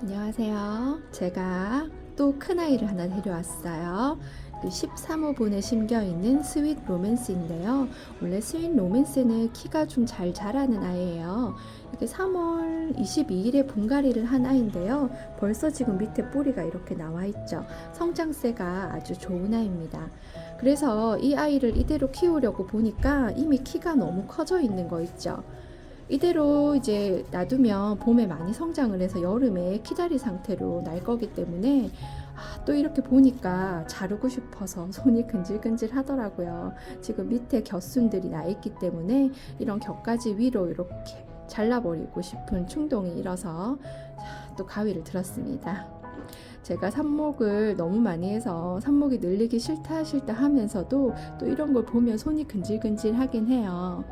안녕하세요. 제가 또 큰아이를 하나 데려왔어요. 13호분에 심겨있는 스윗 로맨스인데요. 원래 스윗 로맨스는 키가 좀 잘 자라는 아이예요. 이게 3월 22일에 분갈이를 한 아이인데요. 벌써 지금 밑에 뿌리가 이렇게 나와 있죠. 성장세가 아주 좋은 아이입니다. 그래서 이 아이를 이대로 키우려고 보니까 이미 키가 너무 커져 있는 거 있죠. 이대로 이제 놔두면 봄에 많이 성장을 해서 여름에 키다리 상태로 날 거기 때문에 또 이렇게 보니까 자르고 싶어서 손이 근질근질 하더라고요. 지금 밑에 겨순들이 나 있기 때문에 이런 겹가지 위로 이렇게 잘라버리고 싶은 충동이 일어서 또 가위를 들었습니다. 제가 삽목을 너무 많이 해서 삽목이 늘리기 싫다 하면서도 또 이런 걸 보면 손이 근질근질 하긴 해요.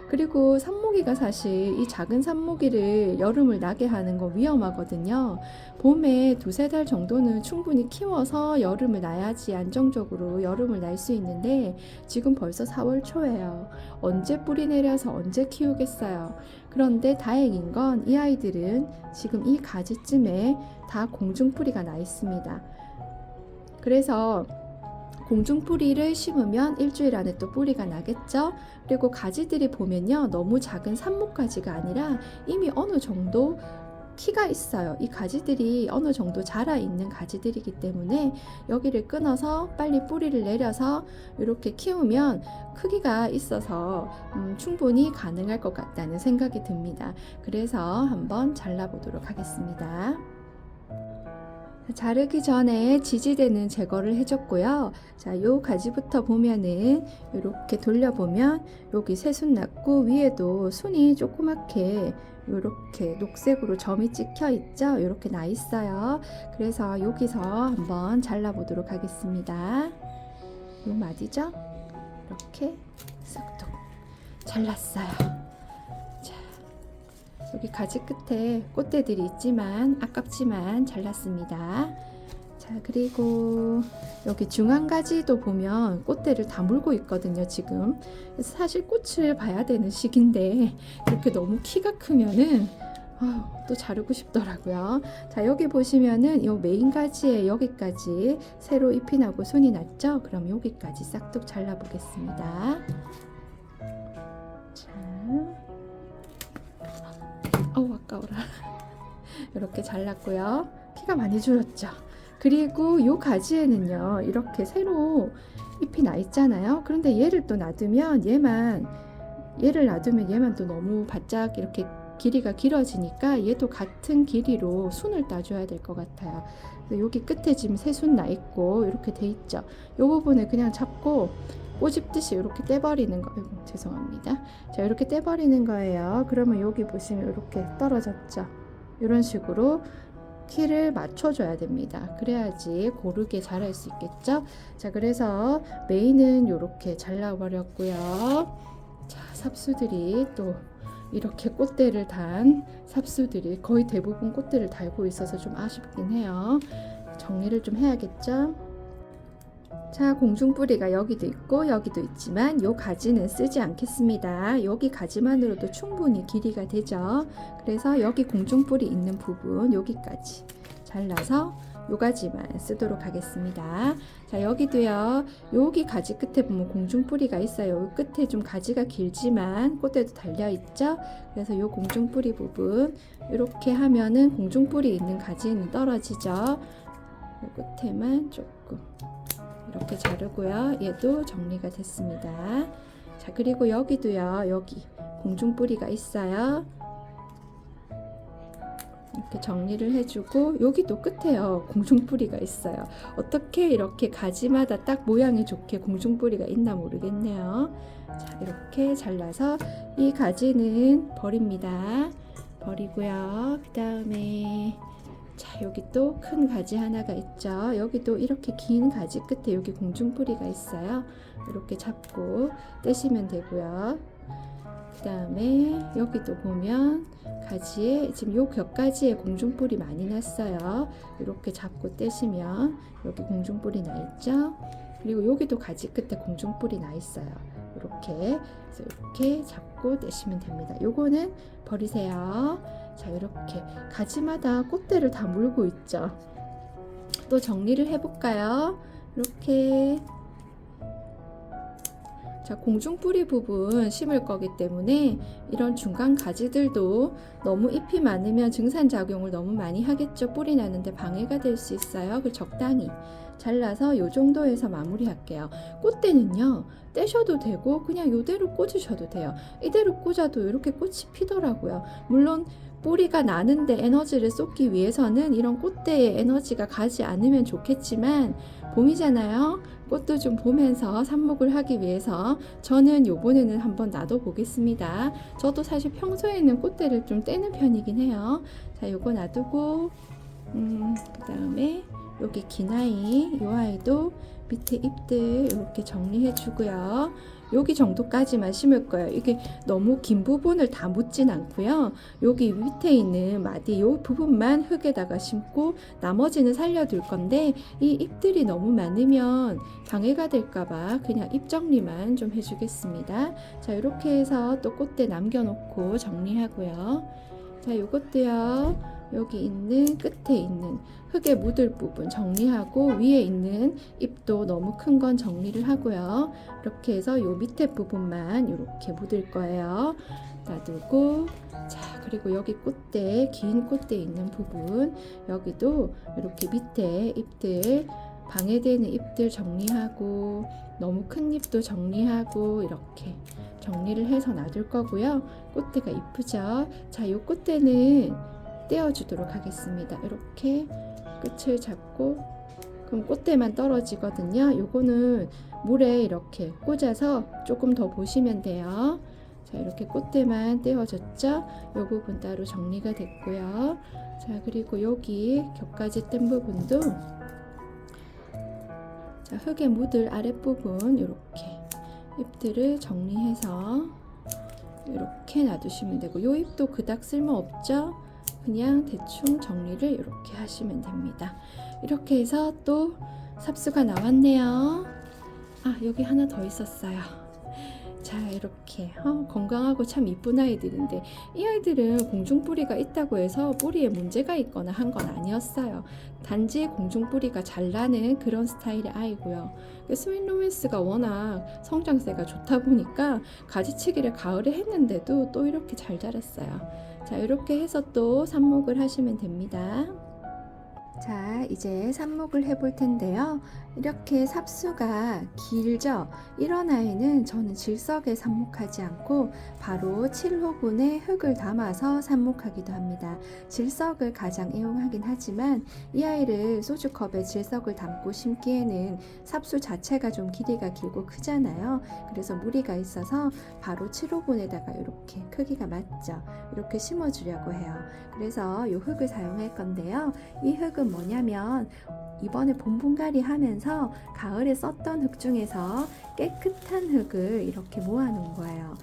그리고 삽목이가 사실 이 작은 삽목이를 여름을 나게 하는 거 위험하거든요. 봄에 2~3달 정도는 충분히 키워서 여름을 나야지 안정적으로 여름을 날 수 있는데 지금 벌써 4월 초예요. 언제 뿌리 내려서 언제 키우겠어요. 그런데 다행인 건 이 아이들은 지금 이 가지쯤에 다 공중뿌리가 나 있습니다. 그래서 공중뿌리를 심으면 일주일 안에 또 뿌리가 나겠죠. 그리고 가지들이 보면요, 너무 작은 삽목가지가 아니라 이미 어느 정도 키가 있어요. 이 가지들이 어느 정도 자라 있는 가지들이기 때문에 여기를 끊어서 빨리 뿌리를 내려서 이렇게 키우면 크기가 있어서 충분히 가능할 것 같다는 생각이 듭니다. 그래서 한번 잘라보도록 하겠습니다. 자르기 전에 지지대는 제거를 해줬고요. 자, 요 가지부터 보면은 이렇게 돌려보면 여기 새순 났고 위에도 순이 조그맣게 이렇게 녹색으로 점이 찍혀 있죠. 이렇게 나 있어요. 그래서 여기서 한번 잘라보도록 하겠습니다. 요 마디죠? 이렇게 싹둑 잘랐어요. 여기 가지 끝에 꽃대들이 있지만 아깝지만 잘랐습니다. 자, 그리고 여기 중앙 가지도 보면 꽃대를 다 물고 있거든요, 지금. 그래서 사실 꽃을 봐야 되는 시기인데 이렇게 너무 키가 크면은 또 자르고 싶더라고요. 자, 여기 보시면은 이 메인 가지에 여기까지 새로 잎이 나고 순이 났죠? 그럼 여기까지 싹둑 잘라 보겠습니다. 자, 아까워라. 이렇게 잘랐고요. 키가 많이 줄었죠. 그리고 이 가지에는요, 이렇게 새로 잎이 나 있잖아요. 그런데 얘를 또 놔두면 얘만 또 너무 바짝 이렇게 길이가 길어지니까 얘도 같은 길이로 순을 따줘야 될 것 같아요. 여기 끝에 지금 새순 나 있고 이렇게 돼 있죠. 이 부분을 그냥 잡고 꼬집듯이 이렇게 떼버리는 거. 죄송합니다. 자, 이렇게 떼버리는 거예요. 그러면 여기 보시면 이렇게 떨어졌죠. 이런 식으로 키를 맞춰줘야 됩니다. 그래야지 고르게 자랄 수 있겠죠. 자, 그래서 메인은 이렇게 잘라버렸고요. 자, 삽수들이 또 이렇게 꽃대를 단 삽수들이 거의 대부분 꽃대를 달고 있어서 좀 아쉽긴 해요. 정리를 좀 해야겠죠. 자, 공중뿌리가 여기도 있고 여기도 있지만 요 가지는 쓰지 않겠습니다. 여기 가지만으로도 충분히 길이가 되죠. 그래서 여기 공중뿌리 있는 부분 여기까지 잘라서 요 가지만 쓰도록 하겠습니다. 자, 여기도요. 여기 가지 끝에 보면 공중뿌리가 있어요. 요 끝에 좀 가지가 길지만 꽃대도 달려 있죠. 그래서 요 공중뿌리 부분 이렇게 하면은 공중뿌리 있는 가지는 떨어지죠. 요 끝에만 조금 이렇게 자르고요. 얘도 정리가 됐습니다. 자, 그리고 여기도요. 여기 공중뿌리가 있어요. 이렇게 정리를 해주고 여기도 끝에요. 공중뿌리가 있어요. 어떻게 이렇게 가지마다 딱 모양이 좋게 공중뿌리가 있나 모르겠네요. 자, 이렇게 잘라서 이 가지는 버립니다. 버리고요. 그 다음에 자, 여기 또 큰 가지 하나가 있죠. 여기도 이렇게 긴 가지 끝에 여기 공중뿌리가 있어요. 이렇게 잡고 떼시면 되고요. 그 다음에 여기도 보면 가지에 지금 요 겹가지에 공중뿌리 많이 났어요. 이렇게 잡고 떼시면 여기 공중뿌리 나 있죠. 그리고 여기도 가지 끝에 공중뿌리 나 있어요. 이렇게 그래서 이렇게 잡고 떼시면 됩니다. 요거는 버리세요. 자, 이렇게 가지마다 꽃대를 다 물고 있죠. 또 정리를 해볼까요? 이렇게. 자, 공중뿌리 부분 심을 거기 때문에 이런 중간 가지들도 너무 잎이 많으면 증산작용을 너무 많이 하겠죠. 뿌리 나는데 방해가 될 수 있어요. 그 적당히 잘라서 요 정도에서 마무리할게요. 꽃대는요, 떼셔도 되고 그냥 요대로 꽂으셔도 돼요. 이대로 꽂아도 이렇게 꽃이 피더라고요. 물론 뿌리가 나는데 에너지를 쏟기 위해서는 이런 꽃대에 에너지가 가지 않으면 좋겠지만, 봄이잖아요. 꽃도 좀 보면서 삽목을 하기 위해서 저는 요번에는 한번 놔둬 보겠습니다. 저도 사실 평소에는 꽃대를 좀 떼는 편이긴 해요. 자, 요거 놔두고 그 다음에 여기 긴 아이, 요 아이도 밑에 잎들 이렇게 정리해 주고요. 여기 정도까지만 심을 거예요. 이게 너무 긴 부분을 다 묻진 않고요. 여기 밑에 있는 마디 요 부분만 흙에다가 심고 나머지는 살려둘 건데, 이 잎들이 너무 많으면 방해가 될까봐 그냥 잎 정리만 좀 해주겠습니다. 자, 이렇게 해서 또 꽃대 남겨놓고 정리하고요. 자, 요것도요. 여기 있는 끝에 있는 흙에 묻을 부분 정리하고, 위에 있는 잎도 너무 큰 건 정리를 하고요. 이렇게 해서 요 밑에 부분만 이렇게 묻을 거예요. 놔두고, 자, 그리고 여기 꽃대, 긴 꽃대 있는 부분, 여기도 이렇게 밑에 잎들, 방해되는 잎들 정리하고, 너무 큰 잎도 정리하고, 이렇게 정리를 해서 놔둘 거고요. 꽃대가 이쁘죠? 자, 요 꽃대는 떼어주도록 하겠습니다. 이렇게 끝을 잡고, 그럼 꽃대만 떨어지거든요. 요거는 물에 이렇게 꽂아서 조금 더 보시면 돼요. 자, 이렇게 꽃대만 떼어졌죠? 요 부분 따로 정리가 됐고요. 자, 그리고 여기 겹가지 뗀 부분도, 자, 흙에 묻을 아랫부분 이렇게 잎들을 정리해서 이렇게 놔두시면 되고, 요 잎도 그닥 쓸모 없죠? 그냥 대충 정리를 이렇게 하시면 됩니다. 이렇게 해서 또 삽수가 나왔네요. 아, 여기 하나 더 있었어요. 자, 이렇게 건강하고 참 이쁜 아이들인데, 이 아이들은 공중뿌리가 있다고 해서 뿌리에 문제가 있거나 한 건 아니었어요. 단지 공중뿌리가 잘 나는 그런 스타일의 아이고요. 스윗 로맨스가 워낙 성장세가 좋다 보니까 가지치기를 가을에 했는데도 또 이렇게 잘 자랐어요. 자, 이렇게 해서 또 삽목을 하시면 됩니다. 자, 이제 삽목을 해볼 텐데요. 이렇게 삽수가 길죠? 이런 아이는 저는 질석에 삽목하지 않고 바로 7호분에 흙을 담아서 삽목하기도 합니다. 질석을 가장 애용하긴 하지만 이 아이를 소주컵에 질석을 담고 심기에는 삽수 자체가 좀 길이가 길고 크잖아요. 그래서 무리가 있어서 바로 7호분에다가 이렇게 크기가 맞죠? 이렇게 심어주려고 해요. 그래서 이 흙을 사용할 건데요. 이 흙은 뭐냐면, 이번에 봄분갈이 하면서 가을에 썼던 흙 중에서 깨끗한 흙을 이렇게 모아 놓은 거예요.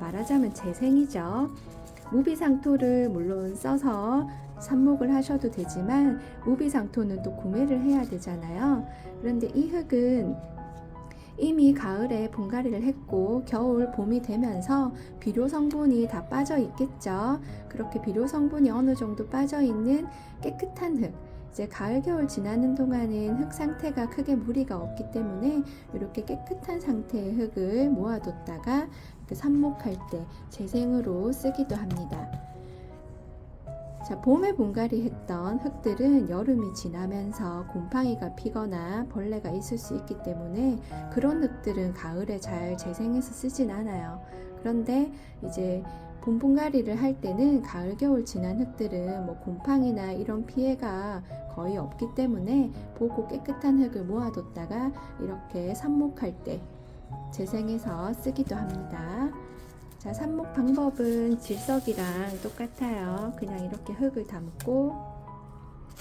말하자면 재생이죠. 무비상토를 물론 써서 삽목을 하셔도 되지만, 무비상토는 또 구매를 해야 되잖아요. 그런데 이 흙은 이미 가을에 분갈이를 했고 겨울 봄이 되면서 비료 성분이 다 빠져 있겠죠. 그렇게 비료 성분이 어느 정도 빠져 있는 깨끗한 흙, 이제 가을 겨울 지나는 동안은 흙 상태가 크게 무리가 없기 때문에 이렇게 깨끗한 상태의 흙을 모아뒀다가 삽목할 때 재생으로 쓰기도 합니다. 자, 봄에 분갈이 했던 흙들은 여름이 지나면서 곰팡이가 피거나 벌레가 있을 수 있기 때문에 그런 흙들은 가을에 잘 재생해서 쓰진 않아요. 그런데 이제 봄 분갈이를 할 때는 가을 겨울 지난 흙들은 뭐 곰팡이나 이런 피해가 거의 없기 때문에 보고 깨끗한 흙을 모아뒀다가 이렇게 삽목할 때 재생해서 쓰기도 합니다. 자, 삽목 방법은 질석이랑 똑같아요. 그냥 이렇게 흙을 담고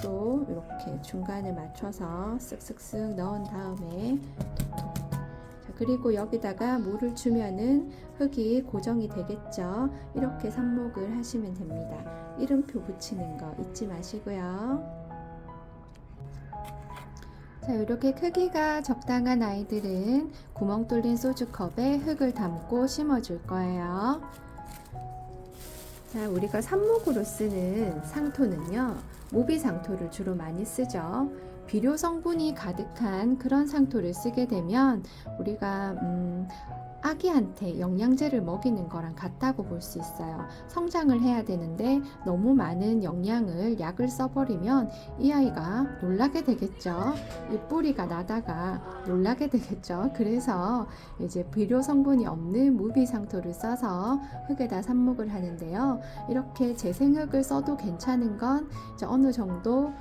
또 이렇게 중간에 맞춰서 쓱쓱쓱 넣은 다음에 톡톡. 자, 그리고 여기다가 물을 주면은 흙이 고정이 되겠죠. 이렇게 삽목을 하시면 됩니다. 이름표 붙이는 거 잊지 마시고요. 자, 이렇게 크기가 적당한 아이들은 구멍 뚫린 소주컵에 흙을 담고 심어줄 거예요. 자, 우리가 삽목으로 쓰는 상토는요, 모비 상토를 주로 많이 쓰죠. 비료 성분이 가득한 그런 상토를 쓰게 되면 우리가 아기한테 영양제를 먹이는 거랑 같다고 볼 수 있어요. 성장을 해야 되는데 너무 많은 영양을 약을 써버리면 이 아이가 놀라게 되겠죠. 이 뿌리가 나다가 놀라게 되겠죠. 그래서 이제 비료 성분이 없는 무비 상토를 써서 흙에다 삽목을 하는데요. 이렇게 재생흙을 써도 괜찮은 건 이제 어느 정도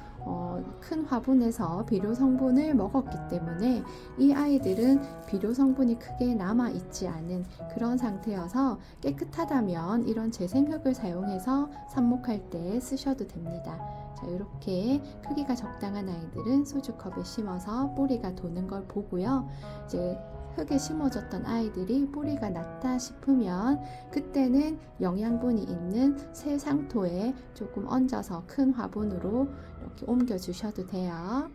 큰 화분에서 비료 성분을 먹었기 때문에 이 아이들은 비료 성분이 크게 남아 있지 않은 그런 상태여서 깨끗하다면 이런 재생흙을 사용해서 삽목할 때 쓰셔도 됩니다. 자, 이렇게 크기가 적당한 아이들은 소주컵에 심어서 뿌리가 도는 걸 보고요. 이제 흙에 심어졌던 아이들이 뿌리가 났다 싶으면 그때는 영양분이 있는 새 상토에 조금 얹어서 큰 화분으로 이렇게 옮겨 주셔도 돼요.